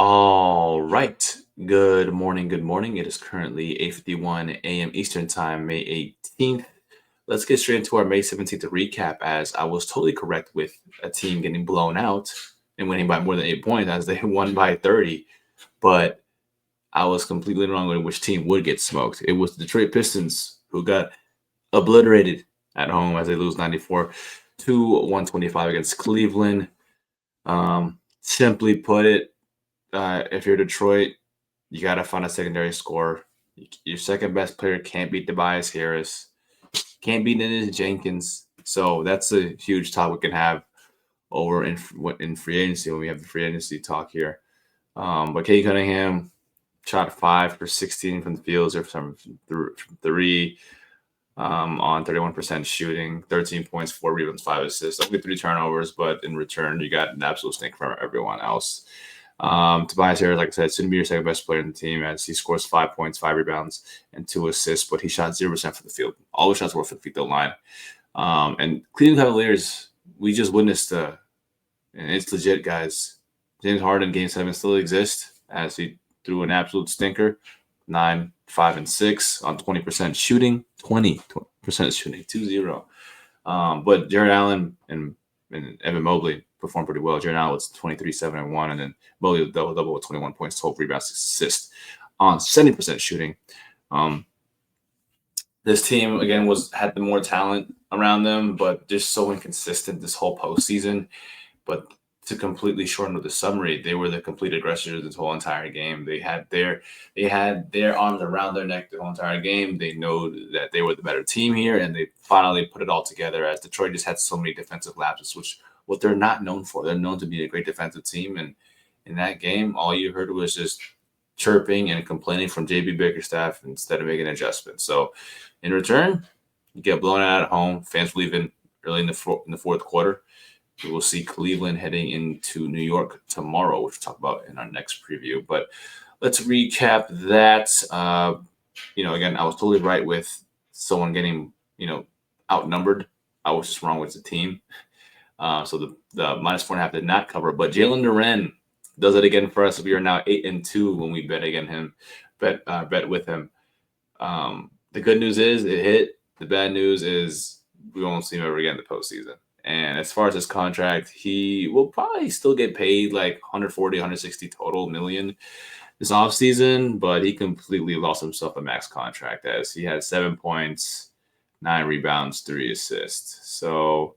All right. Good morning. Good morning. It is currently 8:51 a.m. Eastern Time, May 18th. Let's get straight into our May 17th recap, as I was totally correct with a team getting blown out and winning by more than 8 points as they won by 30. But I was completely wrong on which team would get smoked. It was the Detroit Pistons who got obliterated at home as they lose 94 to 125 against Cleveland. Simply put it, if you're Detroit, you got to find a secondary scorer. Your second best player can't beat Tobias Harris, can't beat Dennis Jenkins. So that's a huge talk we can have over in free agency when we have the free agency talk here. But Kate Cunningham shot 5 for 16 from the field, 0 from three, on 31% shooting, 13 points, 4 rebounds, 5 assists, only 3 turnovers. But in return, you got an absolute stink from everyone else. Tobias Harris, like I said, shouldn't be your second best player in the team as he scores 5 points, 5 rebounds, and 2 assists, but he shot 0% from the field. All the shots were from the free throw line. And Cleveland Cavaliers, we just witnessed, and it's legit, guys. James Harden Game 7 still exists as he threw an absolute stinker, 9, 5, and 6 on 20% shooting, 20% shooting, 2-0. But Jared Allen and Evan Mobley performed pretty well. Jared Allen was 23, 7, and 1, and then Mobley was double with 21 points, 12 rebounds, 6 assists on 70% shooting. This team again had the more talent around them, but just so inconsistent this whole postseason. But to completely shorten with the summary, they were the complete aggressors this whole entire game. They had their arms around their neck the whole entire game. They know that they were the better team here, and they finally put it all together as Detroit just had so many defensive lapses, which what they're not known for. They're known to be a great defensive team, and in that game, all you heard was just chirping and complaining from JB Bickerstaff instead of making adjustments. So in return, you get blown out at home. Fans leaving early in the fourth quarter. We will see Cleveland heading into New York tomorrow, which we'll talk about in our next preview. But let's recap that. Again, I was totally right with someone getting, outnumbered. I was just wrong with the team. So the -4.5 did not cover. But Jalen Duren does it again for us. We are now 8-2 when we bet with him. The good news is it hit. The bad news is we won't see him ever again in the postseason. And as far as his contract, he will probably still get paid like 140, 160 total million this offseason, but he completely lost himself a max contract as he had 7 points, 9 rebounds, 3 assists. So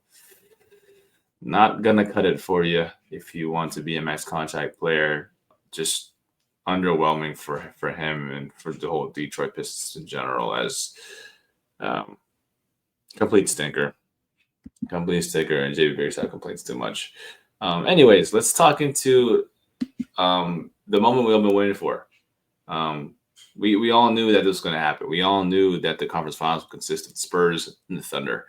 not going to cut it for you if you want to be a max contract player. Just underwhelming for him and for the whole Detroit Pistons in general as complete stinker. Complete sticker, and JB Bickerstaff complains too much. Anyways, let's talk into the moment we've all been waiting for. We all knew that this was going to happen. We all knew that the conference finals would consist of the Spurs and the Thunder.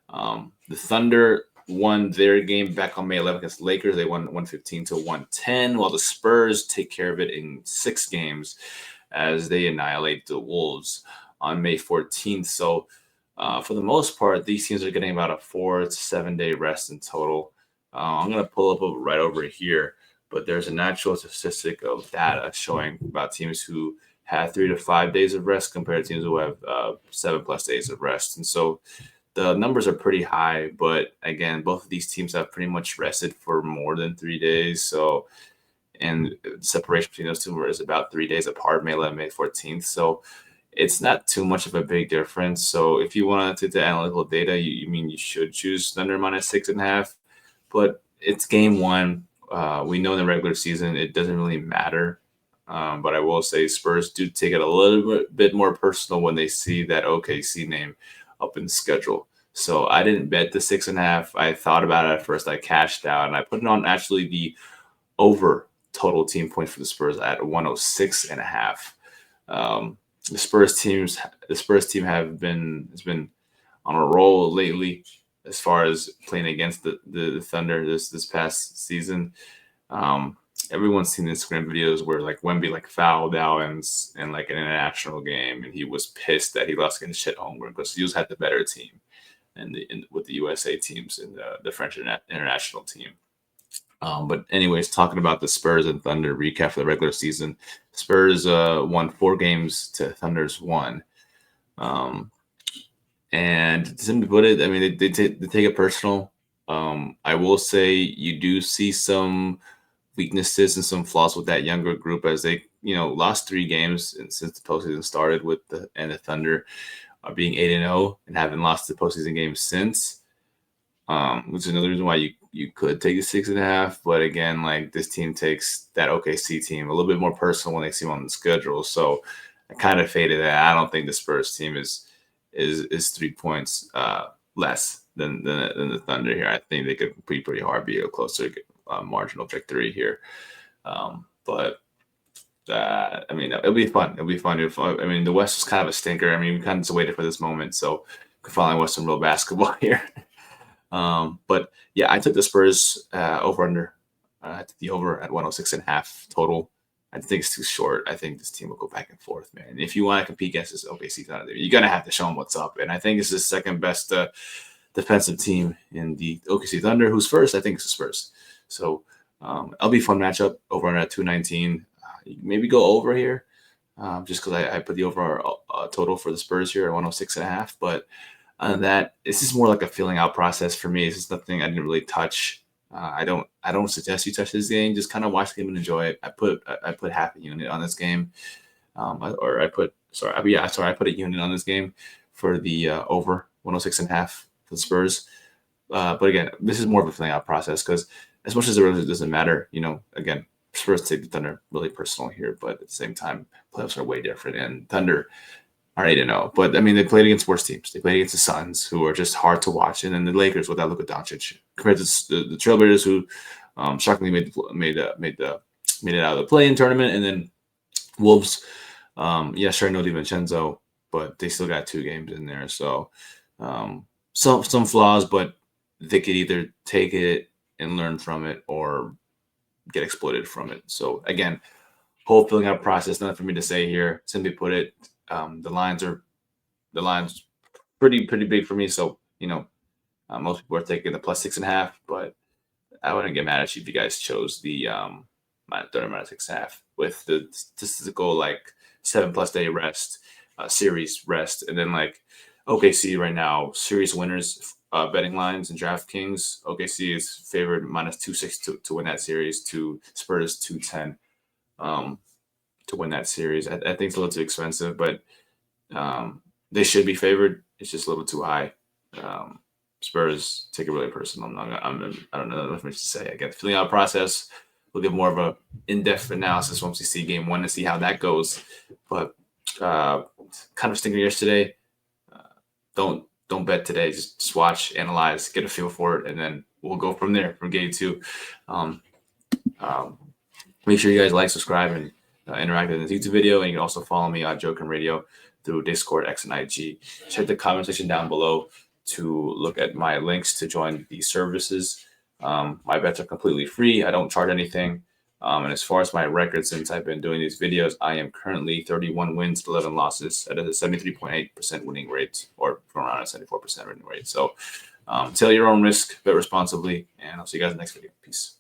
The Thunder won their game back on May 11th against the Lakers. They won 115 to 110, while the Spurs take care of it in 6 games as they annihilate the Wolves on May 14th. So for the most part, these teams are getting about a 4 to 7 day rest in total. I'm going to pull up right over here, but there's an actual statistic of data showing about teams who have 3 to 5 days of rest compared to teams who have 7+ days of rest. And so the numbers are pretty high, but again, both of these teams have pretty much rested for more than 3 days. So, and the separation between those two is about 3 days apart, May 11th, May 14th. So it's not too much of a big difference. So if you want to take the analytical data, you should choose Thunder -6.5, but it's game 1. We know in the regular season it doesn't really matter. But I will say Spurs do take it a little bit more personal when they see that OKC name up in the schedule. So I didn't bet the 6.5. I thought about it at first. I cashed out and I put it on actually the over total team points for the Spurs at 106.5. The Spurs team has been on a roll lately as far as playing against the Thunder this past season. Everyone's seen Instagram videos where like Wemby fouled out in like an international game, and he was pissed that he lost against Chet Holmgren because he had the better team with the USA teams and the French international team. But anyways, talking about the Spurs and Thunder recap for the regular season. Spurs won 4 games to Thunder's 1. And to simply put it, I mean, they take it personal. I will say you do see some weaknesses and some flaws with that younger group as they, lost 3 games since the postseason started with the Thunder being 8-0 and haven't lost the postseason games since. Which is another reason why you could take the 6.5. But again, like this team takes that OKC team a little bit more personal when they see them on the schedule. So I kind of faded that. I don't think the Spurs team is 3 points less than the Thunder here. I think they could be pretty hard, be a closer marginal victory here. But I mean, it'll be fun. It'll be fun. I mean, the West is kind of a stinker. I mean, we kind of just waited for this moment, so we could finally watch some real basketball here. But yeah, I took the Spurs over under. I took the over at 106.5 total. I think it's too short. I think this team will go back and forth, man. If you want to compete against this OKC Thunder, you're gonna have to show them what's up. And I think it's the second best defensive team in the OKC Thunder. Who's first? I think it's the Spurs. So it'll be a fun matchup. Over under at 219. Maybe go over here, just because I put the over total for the Spurs here at 106.5. But that this is more like a filling out process for me. This is nothing I didn't really touch. I don't suggest you touch this game. Just kind of watch the game and enjoy it. I put half a unit on this game, I put a unit on this game for the over 106.5 for the Spurs. But again, this is more of a filling out process because as much as it really doesn't matter, again, Spurs take the Thunder really personal here, but at the same time, playoffs are way different, and Thunder are 8-0. But I mean, they played against worse teams. They played against the Suns, who are just hard to watch, and then the Lakers without Luka Doncic, compared to the Trailblazers, who shockingly made it out of the play-in tournament, and then Wolves. Sure, no DiVincenzo, but they still got 2 games in there, so some flaws, but they could either take it and learn from it or get exploited from it. So again, whole filling out process. Nothing for me to say here. Simply put it, the lines pretty big for me. So most people are taking the plus 6.5, but I wouldn't get mad at you if you guys chose the minus 6.5 with the statistical like 7+ day rest, series rest, and then like OKC right now series winners. Betting lines and DraftKings, OKC is favored -260 to win that series, to Spurs 210 to win that series. I think it's a little too expensive, but they should be favored. It's just a little too high. Spurs take it really personal. I don't know what to say. Again, filling out process. We'll get more of a in-depth analysis once we see game 1 to see how that goes. But kind of stinker yesterday. Don't bet today. Just watch, analyze, get a feel for it, and then we'll go from there from game 2. Make sure you guys like, subscribe, and interact in this YouTube video. And you can also follow me on Joachim Radio through Discord, X, and IG. Check the comment section down below to look at my links to join these services. My bets are completely free. I don't charge anything. And as far as my record, since I've been doing these videos, I am currently 31 wins to 11 losses at a 73.8% winning rate, or around a 74% winning rate. So tail your own risk, bet responsibly, and I'll see you guys in the next video. Peace.